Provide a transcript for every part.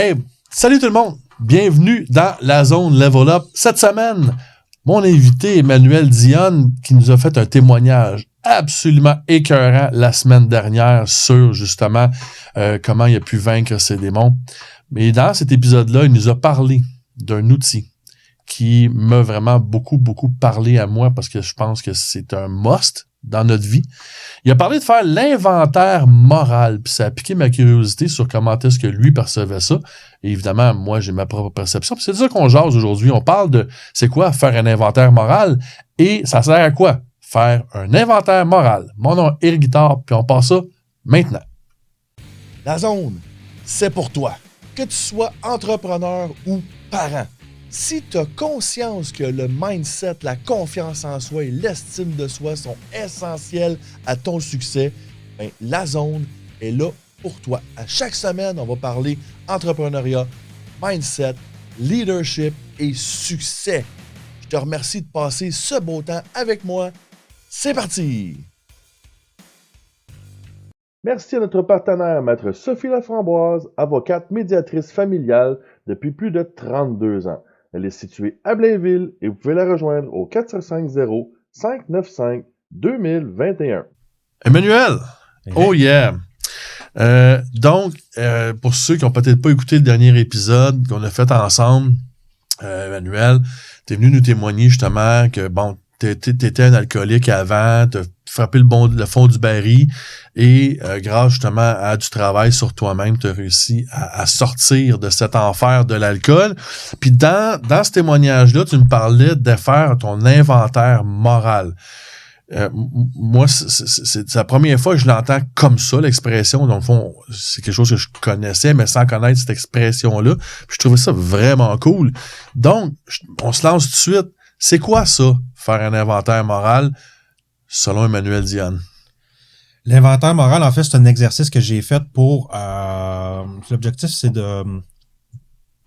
Hey, salut tout le monde! Bienvenue dans la zone Level Up. Cette semaine, mon invité Emmanuel Dionne qui nous a fait un témoignage absolument écœurant la semaine dernière sur justement comment il a pu vaincre ses démons. Mais dans cet épisode-là, il nous a parlé d'un outil qui m'a vraiment beaucoup parlé à moi parce que je pense que c'est un must dans notre vie. Il a parlé de faire l'inventaire moral, puis ça a piqué ma curiosité sur comment est-ce que lui percevait ça. Et évidemment, moi, j'ai ma propre perception. Puis c'est de ça qu'on jase aujourd'hui. On parle de c'est quoi faire un inventaire moral et ça sert à quoi? Faire un inventaire moral. Mon nom est Éric Guitard, puis on passe ça maintenant. La zone, c'est pour toi. Que tu sois entrepreneur ou parent. Si tu as conscience que le mindset, la confiance en soi et l'estime de soi sont essentiels à ton succès, ben, la zone est là pour toi. À chaque semaine, on va parler entrepreneuriat, mindset, leadership et succès. Je te remercie de passer ce beau temps avec moi. C'est parti! Merci à notre partenaire, Maître Sophie Laframboise, avocate médiatrice familiale depuis plus de 32 ans. Elle est située à Blainville et vous pouvez la rejoindre au 450-595-2021. Emmanuel! Oh yeah! Donc, pour ceux qui n'ont peut-être pas écouté le dernier épisode qu'on a fait ensemble, Emmanuel, t'es venu nous témoigner justement que, bon, t'étais un alcoolique avant, t'as frappé le fond du baril et grâce justement à du travail sur toi-même, t'as réussi à sortir de cet enfer de l'alcool. Puis dans ce témoignage-là, tu me parlais de faire ton inventaire moral. Moi, c'est la première fois que je l'entends comme ça, l'expression. Dans le fond, c'est quelque chose que je connaissais, mais sans connaître cette expression-là. Puis je trouvais ça vraiment cool. Donc, on se lance tout de suite. C'est quoi ça, faire un inventaire moral, selon Emmanuel Dionne? L'inventaire moral, en fait, c'est un exercice que j'ai fait pour... l'objectif, c'est de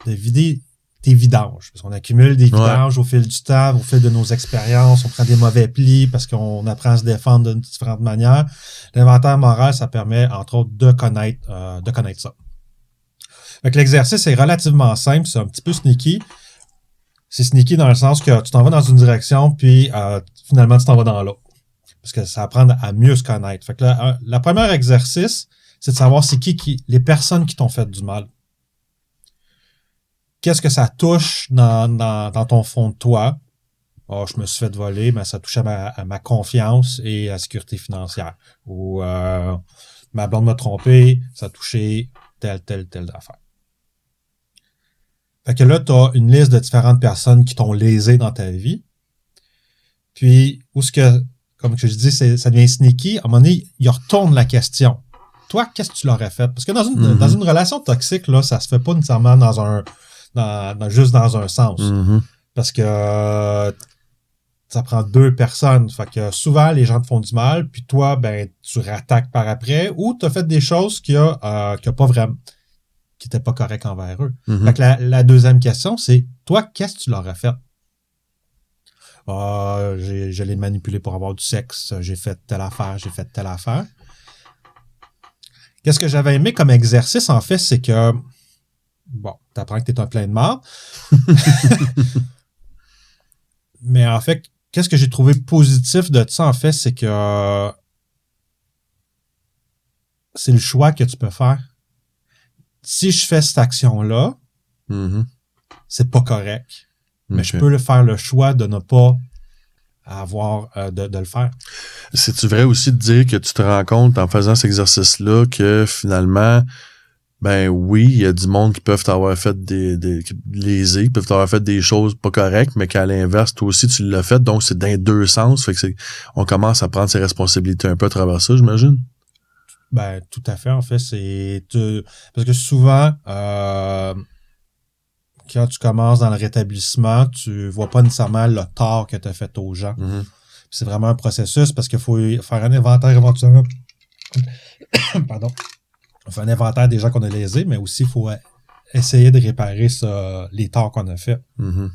vider tes vidanges. Parce qu'on accumule des vidanges au fil du temps, au fil de nos expériences. On prend des mauvais plis parce qu'on apprend à se défendre de différentes manières. L'inventaire moral, ça permet, entre autres, de connaître ça. Donc, l'exercice est relativement simple. C'est un petit peu sneaky. C'est sneaky dans le sens que tu t'en vas dans une direction, puis finalement, tu t'en vas dans l'autre. Parce que ça apprend à mieux se connaître. Fait que la première exercice, c'est de savoir c'est qui les personnes qui t'ont fait du mal. Qu'est-ce que ça touche dans ton fond de toi? Oh, je me suis fait voler, mais ça touche à ma confiance et à la sécurité financière. Ou ma blonde m'a trompé, ça a touché telle affaire. Fait que là, tu as une liste de différentes personnes qui t'ont lésé dans ta vie. Puis, comme je dis, ça devient sneaky. À un moment donné, il retourne la question. Toi, qu'est-ce que tu l'aurais fait? Parce que dans une relation toxique, là, ça se fait pas nécessairement juste dans un sens. Mm-hmm. Parce que ça prend deux personnes. Fait que souvent, les gens te font du mal, puis toi, ben, tu rattaques par après, ou tu as fait des choses qui n'étaient pas correctes envers eux. Mm-hmm. Fait que la deuxième question, c'est toi, qu'est-ce que tu leur as fait? Je l'ai manipulé pour avoir du sexe, j'ai fait telle affaire. Qu'est-ce que j'avais aimé comme exercice, en fait, c'est que bon, t'apprends que t'es un plein de marde. Mais en fait, qu'est-ce que j'ai trouvé positif de ça, en fait, c'est que c'est le choix que tu peux faire. Si je fais cette action-là, c'est pas correct. Mais je peux faire le choix de ne pas avoir de le faire. C'est-tu vrai aussi de dire que tu te rends compte en faisant cet exercice-là que finalement, ben oui, il y a du monde qui peuvent t'avoir fait des lésés, qui peuvent t'avoir fait des choses pas correctes, mais qu'à l'inverse, toi aussi tu l'as fait, donc c'est dans les deux sens. Fait que on commence à prendre ses responsabilités un peu à travers ça, j'imagine. Ben, tout à fait, en fait, parce que souvent, quand tu commences dans le rétablissement, tu vois pas nécessairement le tort que tu as fait aux gens. Mm-hmm. C'est vraiment un processus parce qu'il faut faire un inventaire éventuellement. Pardon. On fait un inventaire des gens qu'on a lésés, mais aussi il faut essayer de réparer les torts qu'on a fait. Mm-hmm.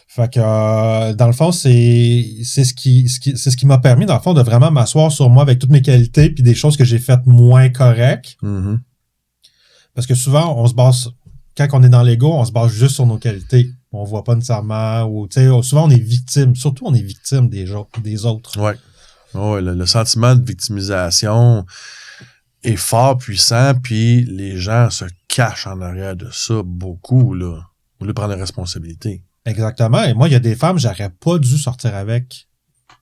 Fait que dans le fond, c'est ce qui m'a permis, dans le fond, de vraiment m'asseoir sur moi avec toutes mes qualités puis des choses que j'ai faites moins correctes. Mm-hmm. Parce que souvent, quand on est dans l'ego, on se base juste sur nos qualités. On voit pas nécessairement, ou tu sais, souvent on est victime. Surtout, on est victime des autres. Ouais. Ouais, le sentiment de victimisation est fort puissant, puis les gens se cachent en arrière de ça beaucoup, là. Au lieu de prendre la responsabilité. Exactement. Et moi, il y a des femmes, j'aurais pas dû sortir avec.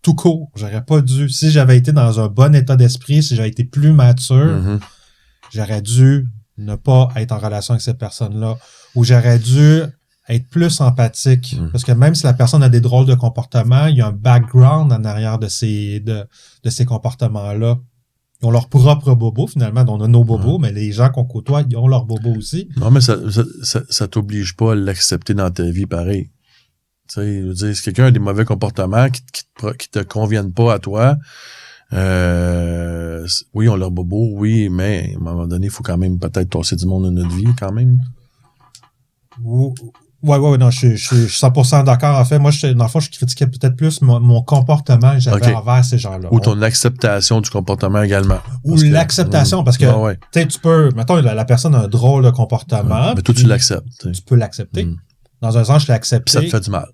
Tout court. J'aurais pas dû. Si j'avais été dans un bon état d'esprit, si j'avais été plus mature, j'aurais dû ne pas être en relation avec cette personne-là. Ou j'aurais dû être plus empathique. Parce que même si la personne a des drôles de comportements, il y a un background en arrière de ces comportements-là. Ils ont leur propre bobo, finalement. On a nos bobos, mais les gens qu'on côtoie, ils ont leurs bobos aussi. Non, mais ça t'oblige pas à l'accepter dans ta vie pareil. Tu sais, je veux dire, si quelqu'un a des mauvais comportements qui te conviennent pas à toi, oui, on leur bobo, oui, mais à un moment donné, il faut quand même peut-être tasser du monde de notre vie, quand même. Ouais, non, je suis 100% d'accord. En fait, moi, dans le fond, je critiquais peut-être plus mon comportement que j'avais envers ces gens-là. Ou ton acceptation du comportement également. Ou l'acceptation, parce que, tu peux, mettons, la personne a un drôle de comportement. Mais toi, tu l'acceptes. Tu peux l'accepter. Dans un sens, je l'ai accepté. Puis ça te fait du mal.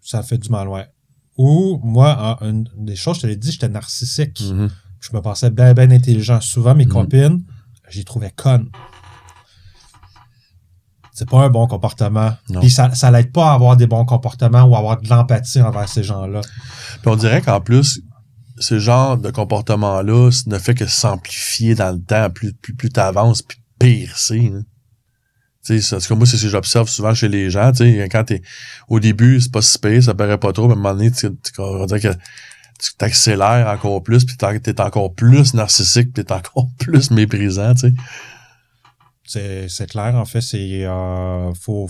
Ça fait du mal, ouais. Ou, moi, une des choses, je te l'ai dit, j'étais narcissique. Je me pensais bien intelligent. Souvent, mes copines, j'y trouvais connes. C'est pas un bon comportement. Puis ça l'aide pas à avoir des bons comportements ou à avoir de l'empathie envers ces gens-là. Puis on dirait qu'en plus, ce genre de comportement-là ne fait que s'amplifier dans le temps. Plus t'avances, puis pire c'est. Tu sais, parce que moi, c'est ce que j'observe souvent chez les gens. Tu sais, quand au début, c'est pas si pire, ça paraît pas trop, mais à un moment donné, on va dire que tu t'accélères encore plus, puis t'es encore plus narcissique, puis t'es encore plus méprisant, tu sais. C'est clair, en fait, c'est faut.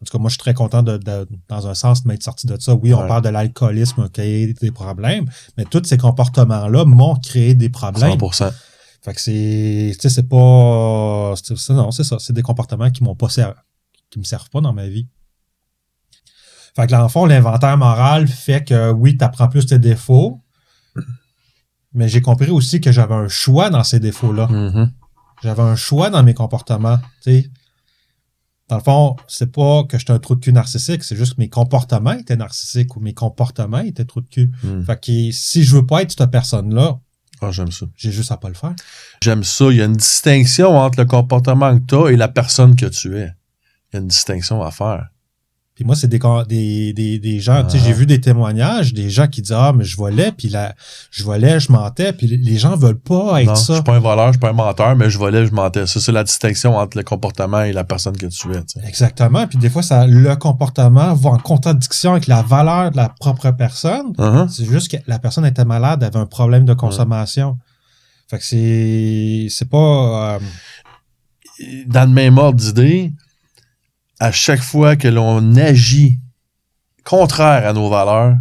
En tout cas, moi, je suis très content dans un sens de m'être sorti de ça. Oui, on parle de l'alcoolisme qui a des problèmes, mais tous ces comportements-là m'ont créé des problèmes. 100%. Fait que c'est pas. Non, c'est ça. C'est des comportements qui me servent pas dans ma vie. Fait que dans le fond, l'inventaire moral fait que oui, t'apprends plus tes défauts, mais j'ai compris aussi que j'avais un choix dans ces défauts-là. J'avais un choix dans mes comportements. T'sais. Dans le fond, c'est pas que j'étais un trou de cul narcissique, c'est juste que mes comportements étaient narcissiques ou mes comportements étaient trous de cul. Fait que si je veux pas être cette personne-là, j'aime ça. J'ai juste à pas le faire. J'aime ça. Il y a une distinction entre le comportement que tu as et la personne que tu es. Il y a une distinction à faire. Puis moi, c'est des gens, tu sais, j'ai vu des témoignages, des gens qui disent, mais je volais, puis je volais, je mentais, puis les gens veulent pas être ça. Je suis pas un voleur, je suis pas un menteur, mais je volais, je mentais. Ça, c'est la distinction entre le comportement et la personne que tu es. T'sais. Exactement. Puis des fois, le comportement va en contradiction avec la valeur de la propre personne. C'est juste que la personne était malade, avait un problème de consommation. Fait que c'est pas... Dans le même ordre d'idée, à chaque fois que l'on agit contraire à nos valeurs,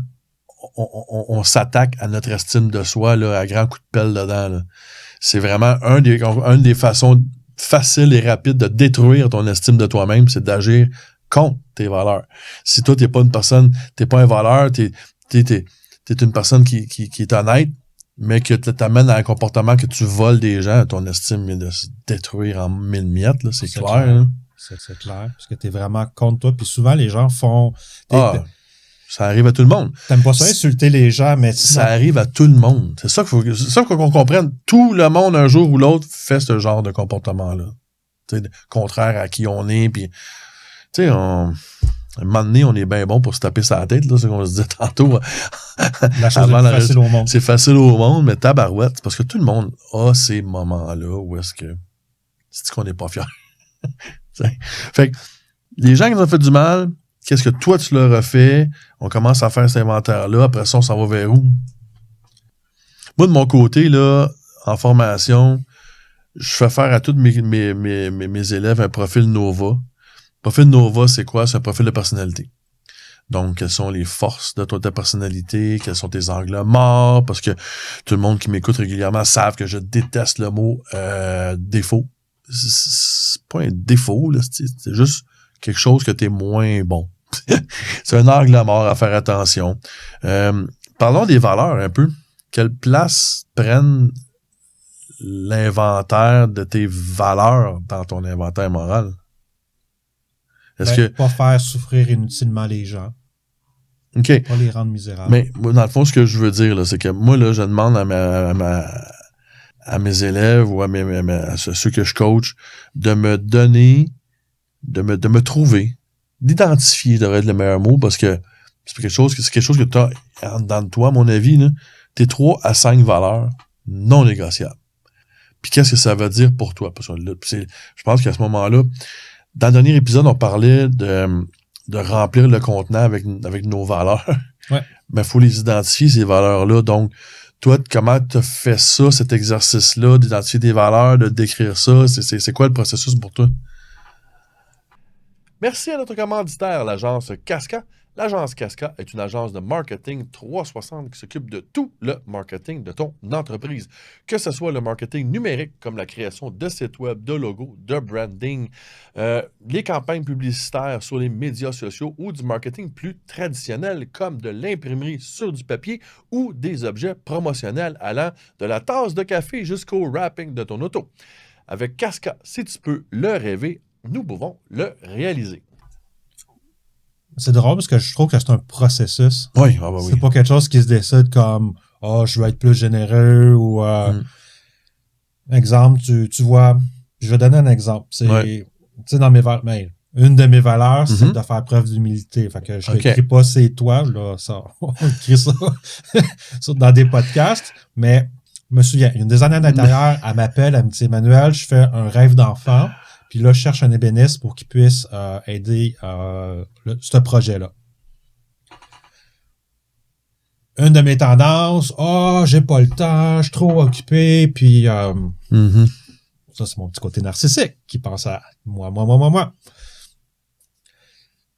on s'attaque à notre estime de soi là, à grands coups de pelle dedans. Là. C'est vraiment une des façons faciles et rapides de détruire ton estime de toi-même, c'est d'agir contre tes valeurs. Si toi, t'es pas une personne, t'es pas un voleur, t'es une personne qui est honnête, mais que t'amènes à un comportement que tu voles des gens, ton estime vient de se détruire en mille miettes, là, c'est clair. Hein? C'est clair, parce que t'es vraiment contre toi. Puis souvent, les gens font... Ça arrive à tout le monde. T'aimes pas ça insulter les gens, mais... Ça arrive à tout le monde. C'est ça qu'il faut qu'on comprenne. Tout le monde, un jour ou l'autre, fait ce genre de comportement-là. T'sais, contraire à qui on est. Puis, tu sais, à un moment donné, on est bien bon pour se taper sa tête. Là, c'est ce qu'on se disait tantôt. La chose est facile au monde. C'est facile au monde, mais tabarouette. Parce que tout le monde a ces moments-là où est-ce que... C'est qu'on n'est pas fier. Fait que les gens qui nous ont fait du mal, qu'est-ce que toi tu leur as fait? On commence à faire cet inventaire-là. Après ça, on s'en va vers où? Moi, de mon côté, là, en formation, je fais faire à tous mes élèves un profil Nova. Profil Nova, c'est quoi? C'est un profil de personnalité. Donc, quelles sont les forces de ta personnalité? Quels sont tes angles morts? Parce que tout le monde qui m'écoute régulièrement savent que je déteste le mot défaut. C'est pas un défaut, là, c'est juste quelque chose que t'es moins bon. C'est un angle mort à faire attention. Parlons des valeurs un peu. Quelle place prennent l'inventaire de tes valeurs dans ton inventaire moral? Est-ce que... Pas faire souffrir inutilement les gens. OK. Pas les rendre misérables. Mais dans le fond, ce que je veux dire, là, c'est que moi, là, je demande à mes élèves ou à ceux que je coach de me donner, de me trouver, d'identifier, devrait être le meilleur mot, parce que c'est quelque chose que tu as dans toi, à mon avis, là, tes 3 à 5 valeurs non négociables. Puis qu'est-ce que ça veut dire pour toi? Parce que là, je pense qu'à ce moment-là, dans le dernier épisode, on parlait de remplir le contenant avec nos valeurs. Ouais. Mais il faut les identifier, ces valeurs-là. Donc, toi, comment tu as fait ça, cet exercice-là, d'identifier tes valeurs, de décrire ça? C'est quoi le processus pour toi? Merci à notre commanditaire, l'agence Casca. L'agence Casca est une agence de marketing 360 qui s'occupe de tout le marketing de ton entreprise. Que ce soit le marketing numérique, comme la création de sites web, de logos, de branding, les campagnes publicitaires sur les médias sociaux ou du marketing plus traditionnel, comme de l'imprimerie sur du papier ou des objets promotionnels allant de la tasse de café jusqu'au wrapping de ton auto. Avec Casca, si tu peux le rêver, nous pouvons le réaliser. C'est drôle parce que je trouve que c'est un processus. Oui, C'est pas quelque chose qui se décide comme « Oh, je veux être plus généreux » ou exemple, tu vois, je vais donner un exemple. C'est, tu sais, dans mes valeurs, une de mes valeurs, c'est de faire preuve d'humilité. Fait que je n'écris pas c'est toi, là, ça, on écrit ça dans des podcasts, mais je me souviens, il y a des années d'intérieur, elle m'appelle, elle me dit « Emmanuel, je fais un rêve d'enfant. » Puis là, je cherche un ébéniste pour qu'il puisse aider ce projet-là. Une de mes tendances, j'ai pas le temps, je suis trop occupé, puis ça, c'est mon petit côté narcissique qui pense à moi.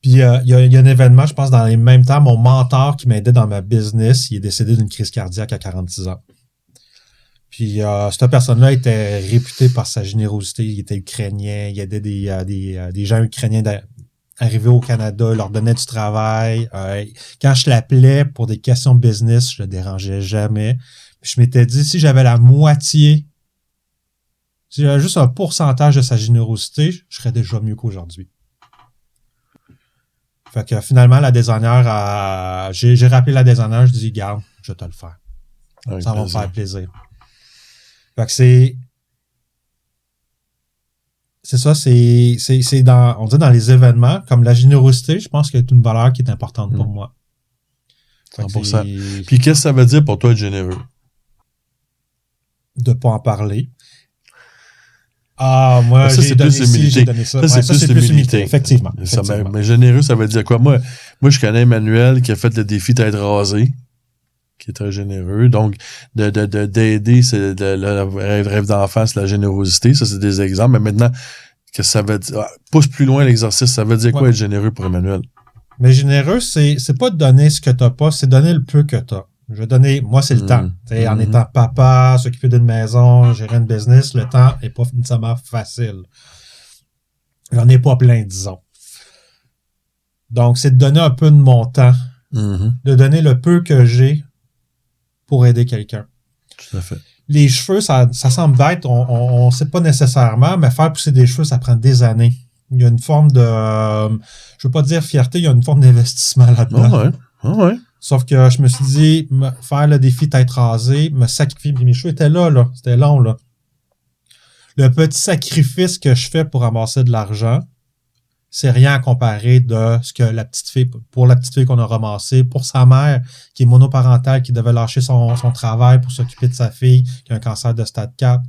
Puis il y a un événement, je pense, dans les mêmes temps, mon mentor qui m'aidait dans ma business, il est décédé d'une crise cardiaque à 46 ans. Puis cette personne-là était réputée par sa générosité. Il était ukrainien, il aidait des gens ukrainiens arriver au Canada, leur donnait du travail. Quand je l'appelais pour des questions business, je le dérangeais jamais. Puis je m'étais dit, si j'avais la moitié, si j'avais juste un pourcentage de sa générosité, je serais déjà mieux qu'aujourd'hui. Fait que finalement, la designer, j'ai rappelé la designer, je dis, garde, je vais te le faire. Ça va me faire plaisir. Fait que c'est ça, c'est on dit dans les événements, comme la générosité, je pense que c'est une valeur qui est importante pour moi. 100%. Puis qu'est-ce que ça veut dire pour toi être généreux? De pas en parler. Moi, ça, j'ai donné ci, j'ai donné ça. Ça, c'est plus l'humilité. Effectivement. Mais généreux, ça veut dire quoi? Moi, je connais Emmanuel qui a fait le défi d'être rasé, qui est très généreux. Donc, d'aider, c'est le rêve d'enfant, c'est la générosité. Ça, c'est des exemples. Mais maintenant, que ça veut dire, pousse plus loin l'exercice. Ça veut dire quoi être généreux pour Emmanuel? Mais généreux, c'est pas de donner ce que t'as pas, c'est donner le peu que t'as. Je vais donner, moi, c'est le temps. En étant papa, s'occuper d'une maison, gérer une business, le temps est pas nécessairement facile. J'en ai pas plein, disons. Donc, c'est de donner un peu de mon temps, de donner le peu que j'ai pour aider quelqu'un. Tout à fait. Les cheveux, ça semble bête, on sait pas nécessairement, mais faire pousser des cheveux, ça prend des années. Il y a une forme de, je veux pas dire fierté, il y a une forme d'investissement là-dedans. Ouais. Sauf que je me suis dit, faire le défi tête rasée, me sacrifier, mes cheveux étaient là, c'était long, là. Le petit sacrifice que je fais pour ramasser de l'argent, c'est rien à comparer de ce que la petite fille qu'on a ramassé, pour sa mère, qui est monoparentale, qui devait lâcher son travail pour s'occuper de sa fille, qui a un cancer de stade 4.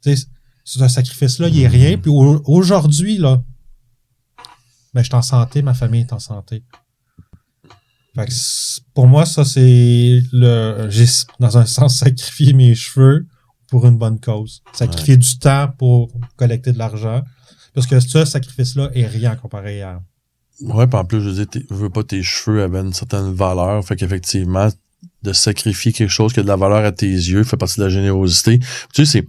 Tu sais, ce sacrifice-là, il est rien. Puis aujourd'hui, là, je suis en santé, ma famille est en santé. Fait que pour moi, ça, c'est j'ai, dans un sens, sacrifié mes cheveux pour une bonne cause. Sacrifier du temps pour collecter de l'argent. Parce que ce sacrifice-là est rien comparé à... Ouais, puis en plus, je veux pas tes cheveux avaient une certaine valeur. Fait qu'effectivement, de sacrifier quelque chose qui a de la valeur à tes yeux fait partie de la générosité. Tu sais,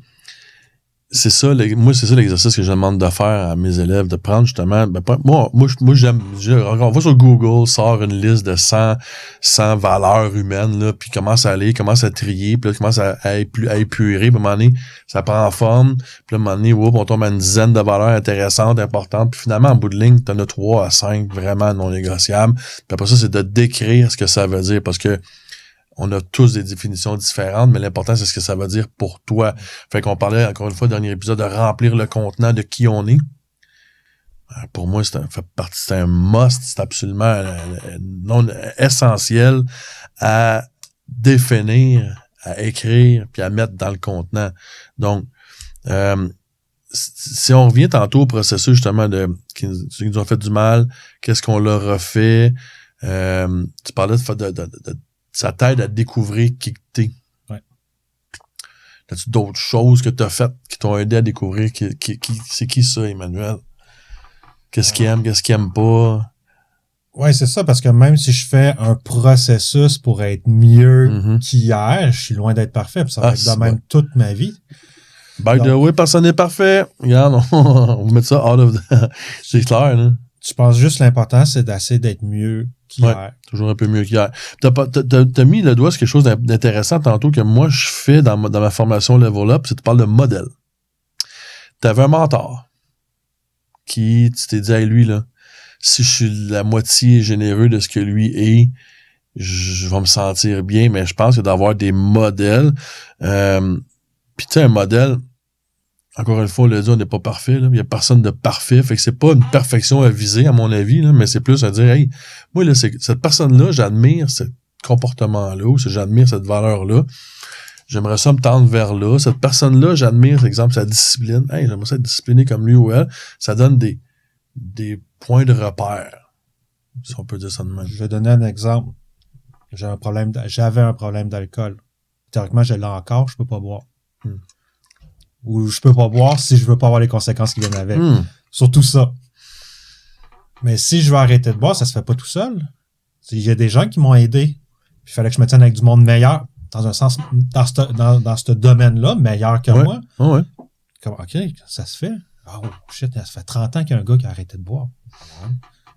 c'est ça, moi, c'est ça l'exercice que je demande de faire à mes élèves, de prendre justement, moi, j'aime, on va sur Google, sort une liste de 100 valeurs humaines, là, puis commence à trier, puis là, commence à épurer, puis à un moment donné, ça prend forme, puis là, à un moment donné, on tombe à une dizaine de valeurs intéressantes, importantes, puis finalement, en bout de ligne, t'en as 3 à 5 vraiment non négociables, puis après ça, c'est de décrire ce que ça veut dire, parce que on a tous des définitions différentes, mais l'important, c'est ce que ça veut dire pour toi. Fait qu'on parlait, encore une fois, au dernier épisode, de remplir le contenant de qui on est. Pour moi, c'est un must, c'est absolument non essentiel à définir, à écrire, puis à mettre dans le contenant. Donc, si on revient tantôt au processus, justement, qui nous ont fait du mal, qu'est-ce qu'on leur a fait, tu parlais de ça t'aide à découvrir qui que t'es. Ouais. As-tu d'autres choses que t'as faites qui t'ont aidé à découvrir c'est qui ça, Emmanuel? Qu'est-ce qu'il aime, qu'est-ce qu'il aime pas? Ouais, c'est ça, parce que même si je fais un processus pour être mieux qu'hier, je suis loin d'être parfait, puis ça va être de même toute ma vie. By the way, personne n'est parfait. Regarde, on va mettre ça out of the... C'est clair, là. Je pense juste l'important, c'est d'essayer d'être mieux qu'hier. Ouais, toujours un peu mieux qu'hier. T'as mis le doigt sur quelque chose d'intéressant tantôt que moi, je fais dans ma formation Level Up, c'est que tu parles de modèle. T'avais un mentor qui, tu t'es dit, hey, lui, là, si je suis la moitié généreux de ce que lui est, je vais me sentir bien, mais je pense que d'avoir des modèles, puis tu sais, un modèle, encore une fois, on l'a dit, on n'est pas parfait. Là. Il n'y a personne de parfait. Fait que c'est pas une perfection à viser, à mon avis, là, mais c'est plus à dire, hey, moi, là, cette personne-là, j'admire ce comportement-là, ou j'admire cette valeur-là. J'aimerais ça me tendre vers là. Cette personne-là, j'admire, par exemple, sa discipline. Hey, j'aimerais ça être discipliné comme lui ou elle. Ça donne des points de repère. Si on peut dire ça de même. Je vais donner un exemple. J'avais un problème d'alcool. Théoriquement, je l'ai encore, je peux pas boire. Ou je peux pas boire si je veux pas avoir les conséquences qui viennent avec. Surtout ça. Mais si je veux arrêter de boire, ça se fait pas tout seul. Il y a des gens qui m'ont aidé. Il fallait que je me tienne avec du monde meilleur, dans un sens, dans ce domaine-là, meilleur que moi. Oh ouais. Comme, OK, ça se fait. Oh shit, ça fait 30 ans qu'il y a un gars qui a arrêté de boire.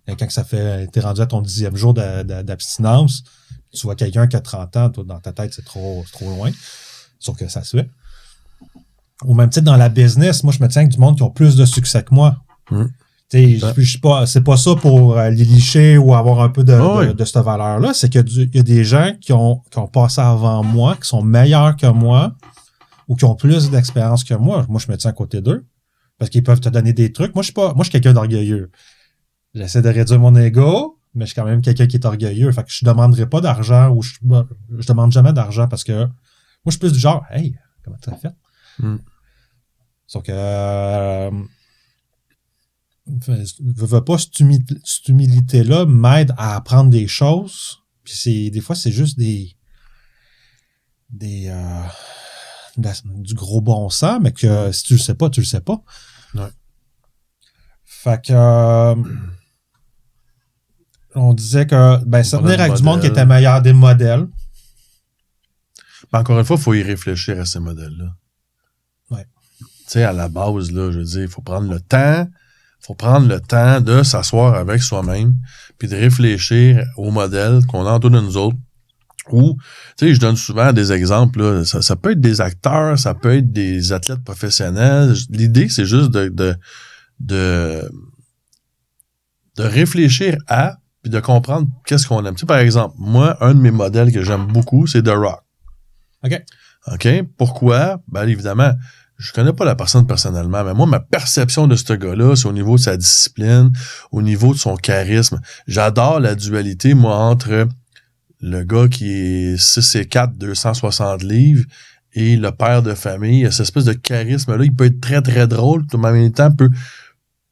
Et quand t'es rendu à ton 10e jour d'abstinence, tu vois quelqu'un qui a 30 ans, toi, dans ta tête, c'est trop loin. Sauf que ça se fait. Au même titre, dans la business, moi, je me tiens avec du monde qui ont plus de succès que moi. C'est pas ça pour les licher ou avoir un peu de cette valeur-là. C'est qu'il y a des gens qui ont passé avant moi, qui sont meilleurs que moi ou qui ont plus d'expérience que moi. Moi, je me tiens à côté d'eux parce qu'ils peuvent te donner des trucs. Moi, je suis quelqu'un d'orgueilleux. J'essaie de réduire mon ego, mais je suis quand même quelqu'un qui est orgueilleux. Fait que je demanderai pas d'argent ou je demande jamais d'argent parce que moi, je suis plus du genre, hey, comment tu as fait? Donc, veux pas, cette humilité-là m'aide à apprendre des choses. Puis des fois, c'est juste du gros bon sens, mais que si tu le sais pas, tu le sais pas. Ouais. Fait que on disait que ça venait avec du monde qui était meilleur des modèles. Mais encore une fois, il faut y réfléchir à ces modèles-là. Ouais. Tu sais, à la base, là, je veux dire, il faut prendre le temps. Faut prendre le temps de s'asseoir avec soi-même puis de réfléchir aux modèles qu'on a autour de nous autres. Ou, tu sais, je donne souvent des exemples, là, ça peut être des acteurs, ça peut être des athlètes professionnels. L'idée, c'est juste de réfléchir à puis de comprendre qu'est-ce qu'on aime. Tu sais, par exemple, moi, un de mes modèles que j'aime beaucoup, c'est The Rock. OK? Pourquoi? Ben, évidemment, je connais pas la personne personnellement, mais moi, ma perception de ce gars-là, c'est au niveau de sa discipline, au niveau de son charisme. J'adore la dualité, moi, entre le gars qui est 6'4", 260 livres et le père de famille. Il a cette espèce de charisme-là. Il peut être très, très drôle, mais en même temps, peut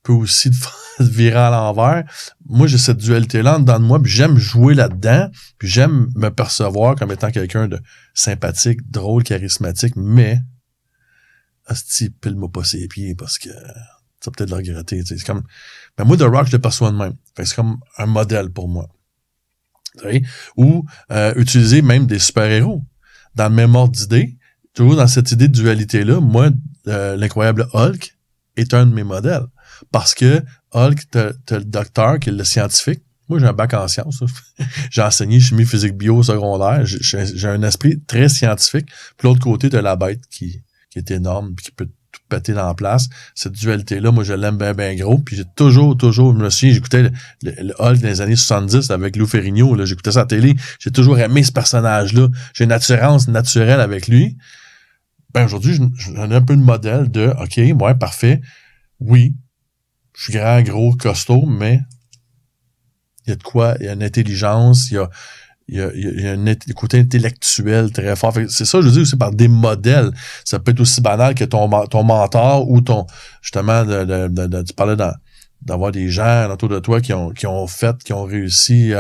aussi te virer à l'envers. Moi, j'ai cette dualité-là en dedans de moi, puis j'aime jouer là-dedans, puis j'aime me percevoir comme étant quelqu'un de sympathique, drôle, charismatique, mais asti, pile-moi pas ses pieds parce que ça peut-être le regretter. C'est comme. Ben moi, The Rock, je le perçois de même. Fait que c'est comme un modèle pour moi. Ou utiliser même des super-héros. Dans le même ordre d'idée, toujours dans cette idée de dualité-là, moi, l'incroyable Hulk est un de mes modèles. Parce que Hulk, t'as le docteur qui est le scientifique. Moi, j'ai un bac en sciences. J'ai enseigné chimie, physique, bio au secondaire. J'ai un esprit très scientifique. Puis l'autre côté, t'as la bête qui est énorme puis qui peut tout péter dans la place. Cette dualité-là, moi, je l'aime bien, bien gros. Puis j'ai toujours, je me souviens, j'écoutais le Hulk dans les années 70 avec Lou Ferrigno. Là, j'écoutais ça à la télé. J'ai toujours aimé ce personnage-là. J'ai une attirance naturelle avec lui. Ben, aujourd'hui, j'en ai un peu de modèle de, OK, ouais, parfait. Oui, je suis grand, gros, costaud, mais il y a de quoi, il y a une intelligence, il y a un côté intellectuel très fort. C'est ça, je veux dire aussi par des modèles. Ça peut être aussi banal que ton mentor ou ton, justement, tu parlais d'avoir des gens autour de toi qui ont réussi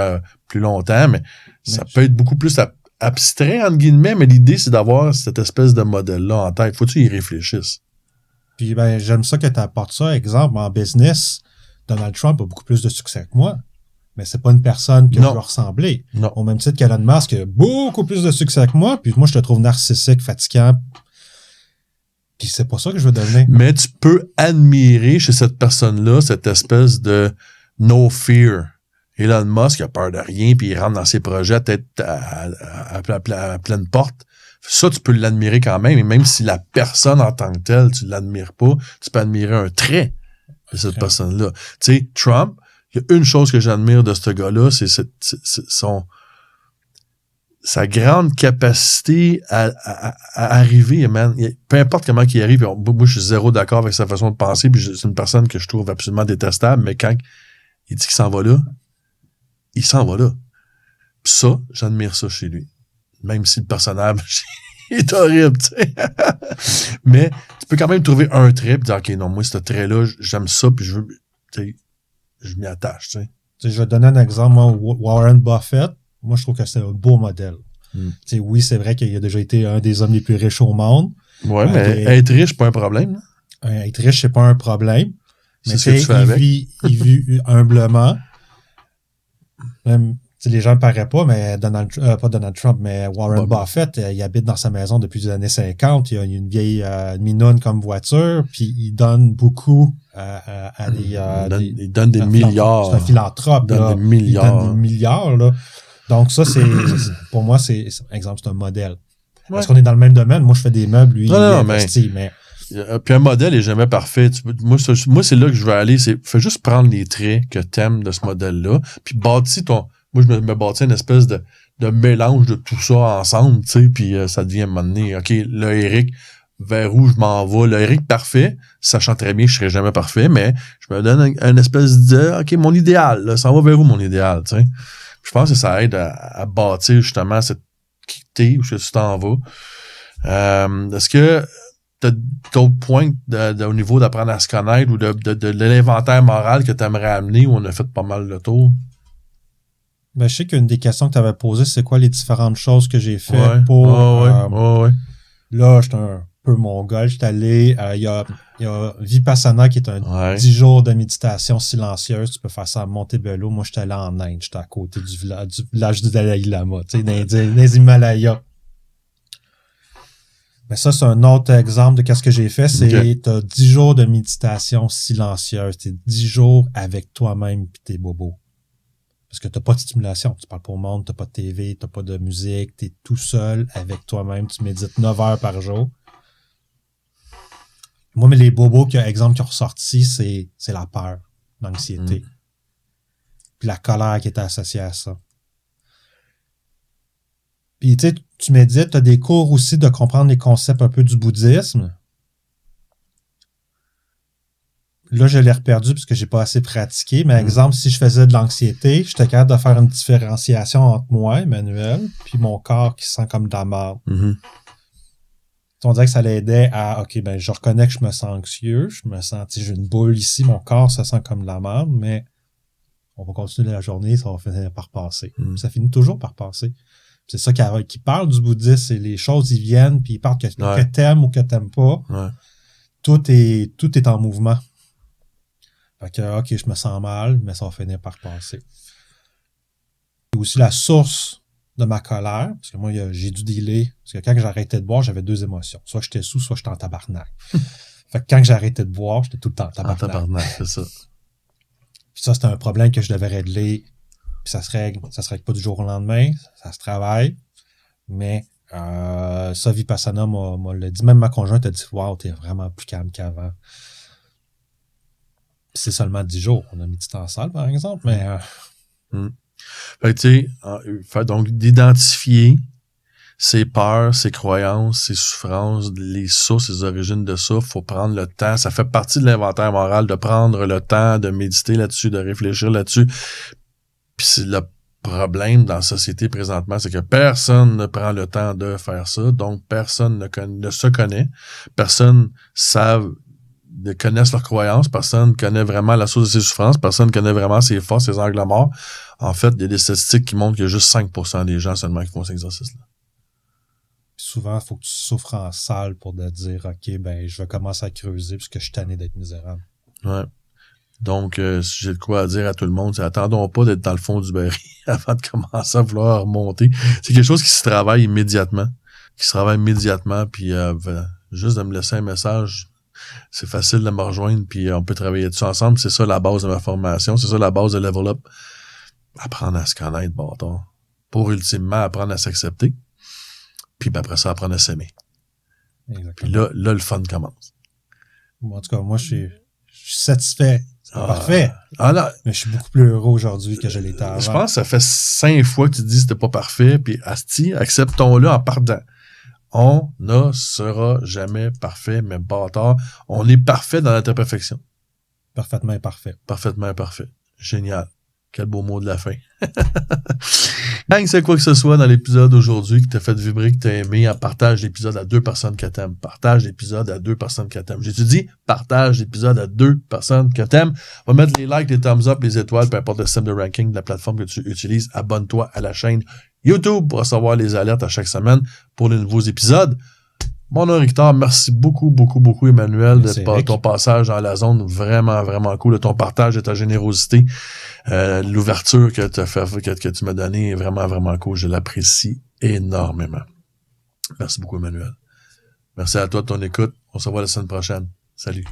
plus longtemps, mais ça peut être beaucoup plus abstrait, entre guillemets, mais l'idée, c'est d'avoir cette espèce de modèle-là en tête. Faut que tu y réfléchisses. Puis, ben, j'aime ça que tu apportes ça. Exemple, en business, Donald Trump a beaucoup plus de succès que moi. Mais c'est pas une personne que je veux ressembler. Non. Au même titre qu'Elon Musk a beaucoup plus de succès que moi, puis moi, je te trouve narcissique, fatigant. Puis c'est pas ça que je veux devenir. Mais tu peux admirer chez cette personne-là cette espèce de no fear. Elon Musk a peur de rien, puis il rentre dans ses projets tête à pleine porte. Ça, tu peux l'admirer quand même, et même si la personne en tant que telle, tu l'admires pas, tu peux admirer un trait de cette personne-là. Tu sais, Trump, il y a une chose que j'admire de ce gars-là, c'est sa grande capacité à arriver, man. Peu importe comment il arrive, moi, je suis zéro d'accord avec sa façon de penser, puis c'est une personne que je trouve absolument détestable, mais quand il dit qu'il s'en va là, il s'en va là. Puis ça, j'admire ça chez lui. Même si le personnage est horrible, tu sais. Mais tu peux quand même trouver un trait et dire, OK, non, moi, ce trait-là, j'aime ça, puis je veux, tu sais, je m'y attache, tu sais. Je vais te donner un exemple, moi, Warren Buffett, moi, je trouve que c'est un beau modèle. Tu sais, oui, c'est vrai qu'il a déjà été un des hommes les plus riches au monde. Ouais, mais être riche, c'est pas un problème. Être riche, c'est pas un problème. Mais c'est ce que tu fais avec. Il vit humblement. Même, les gens ne paraissent pas, mais pas Donald Trump, mais Warren Buffett, il habite dans sa maison depuis les années 50. Il a une vieille minoune comme voiture, puis il donne beaucoup à des... il donne des milliards. C'est un philanthrope. Il donne des milliards. Il donne des milliards, là. Donc ça, pour moi, exemple, c'est un modèle. Ouais. Parce qu'on est dans le même domaine. Moi, je fais des meubles, lui, il investit, mais... Puis un modèle est jamais parfait. Moi, c'est là que je veux aller. Fais juste prendre les traits que t'aimes de ce modèle-là, puis bâtis ton... Moi, je me bâtis une espèce de mélange de tout ça ensemble, tu sais, puis ça devient à un moment donné, OK, là, Eric, vers où je m'en vais? Le Eric parfait, sachant très bien que je serai jamais parfait, mais je me donne une espèce de, OK, mon idéal, là, ça va vers où mon idéal, tu sais? Je pense que ça aide à bâtir justement cette quitter où tu t'en vas. Est-ce que tu as d'autres points au niveau d'apprendre à se connaître ou de l'inventaire moral que tu aimerais amener où on a fait pas mal le tour? Ben, je sais qu'une des questions que tu avais posées, c'est quoi les différentes choses que j'ai fait pour... Là, j'étais un peu mongol. J'étais allé... Il y a Vipassana qui est un 10 jours de méditation silencieuse. Tu peux faire ça à Montebello. Moi, j'étais allé en Inde. J'étais à côté du village du Dalai Lama, tu sais, dans les Himalayas. Mais ça, c'est un autre exemple de qu'est-ce que j'ai fait. C'est t'as 10 jours de méditation silencieuse. T'es 10 jours avec toi-même pis tes bobos. Parce que t'as pas de stimulation. Tu parles pas au monde, t'as pas de TV, t'as pas de musique, t'es tout seul avec toi-même. Tu médites 9 heures par jour. Moi, mais les bobos, exemple, qui ont ressorti, c'est la peur, l'anxiété. Puis la colère qui est associée à ça. Puis, tu sais, tu médites, t'as des cours aussi de comprendre les concepts un peu du bouddhisme. Là, je l'ai reperdu parce que j'ai pas assez pratiqué. Mais exemple, si je faisais de l'anxiété, j'étais capable de faire une différenciation entre moi, Emmanuel, puis mon corps qui se sent comme de la merde. On dirait que ça l'aidait à, OK, ben, je reconnais que je me sens anxieux, je me sens, tu sais, j'ai une boule ici, mon corps se sent comme de la merde, mais on va continuer la journée, ça va finir par passer. Ça finit toujours par passer. C'est ça qui parle du bouddhisme, c'est les choses, ils viennent, puis ils parlent que t'aimes ou que t'aimes pas. Tout est en mouvement. Fait que, OK, je me sens mal, mais ça va finir par passer. Et aussi la source de ma colère, parce que moi, j'ai dû dealer, parce que quand j'arrêtais de boire, j'avais 2 émotions. Soit j'étais sous, soit j'étais en tabarnak. Fait que quand j'arrêtais de boire, j'étais tout le temps en tabarnak. En tabarnak, c'est ça. Puis ça, c'était un problème que je devais régler. Puis ça se règle pas du jour au lendemain. Ça se travaille. Mais ça, Vipassana m'a le dit. Même ma conjointe a dit « Wow, t'es vraiment plus calme qu'avant. » Puis c'est seulement 10 jours. On a mis du temps en salle, par exemple, mais... Fait que, tu sais, donc d'identifier ses peurs, ses croyances, ses souffrances, les sources, les origines de ça, faut prendre le temps. Ça fait partie de l'inventaire moral de prendre le temps de méditer là-dessus, de réfléchir là-dessus. Puis c'est le problème dans la société présentement, c'est que personne ne prend le temps de faire ça, donc personne ne se connaît, personne connaissent leurs croyances, personne connaît vraiment la source de ses souffrances, personne connaît vraiment ses forces, ses angles morts. En fait, il y a des statistiques qui montrent qu'il y a juste 5% des gens seulement qui font cet exercice-là. Souvent, il faut que tu souffres en salle pour te dire « OK, ben je vais commencer à creuser puisque je suis tanné d'être misérable. » Ouais. Donc, si j'ai de quoi à dire à tout le monde, c'est attendons pas d'être dans le fond du baril avant de commencer à vouloir remonter. C'est quelque chose qui se travaille immédiatement. Puis juste de me laisser un message, c'est facile de me rejoindre, puis on peut travailler dessus ensemble. C'est ça la base de ma formation, c'est ça la base de Level Up. Apprendre à se connaître, bâtard. Pour ultimement apprendre à s'accepter. Puis après ça, apprendre à s'aimer. Exactement. Puis là, le fun commence. En tout cas, moi, je suis satisfait. C'est pas parfait. Là, mais je suis beaucoup plus heureux aujourd'hui que je l'étais avant. Je pense que ça fait 5 fois que tu te dis que c'était pas parfait, puis asti, acceptons-le en partant. On ne sera jamais parfait, mais bâtard. On est parfait dans notre imperfection. Parfaitement imparfait. Parfaitement imparfait. Génial. Quel beau mot de la fin. Gang, c'est quoi que ce soit dans l'épisode d'aujourd'hui qui t'a fait vibrer, que t'as aimé, partage l'épisode à 2 personnes que t'aimes. Partage l'épisode à 2 personnes que t'aimes. J'ai-tu dit? Partage l'épisode à 2 personnes que t'aimes. Va mettre les likes, les thumbs up, les étoiles, peu importe le système de ranking de la plateforme que tu utilises. Abonne-toi à la chaîne YouTube pour recevoir les alertes à chaque semaine pour les nouveaux épisodes. Mon nom est Victor, merci beaucoup, Emmanuel, de ton passage dans la zone, vraiment, vraiment cool, de ton partage, de ta générosité, l'ouverture que tu m'as donnée est vraiment, vraiment cool, je l'apprécie énormément. Merci beaucoup, Emmanuel. Merci à toi de ton écoute, on se revoit la semaine prochaine. Salut.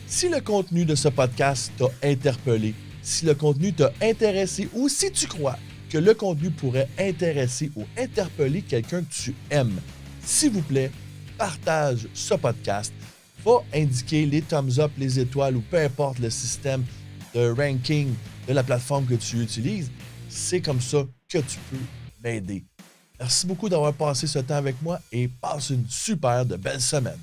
Si le contenu de ce podcast t'a interpellé, si le contenu t'a intéressé ou si tu crois que le contenu pourrait intéresser ou interpeller quelqu'un que tu aimes, s'il vous plaît, partage ce podcast, va indiquer les thumbs up, les étoiles ou peu importe le système de ranking de la plateforme que tu utilises. C'est comme ça que tu peux m'aider. Merci beaucoup d'avoir passé ce temps avec moi et passe une super de belle semaine.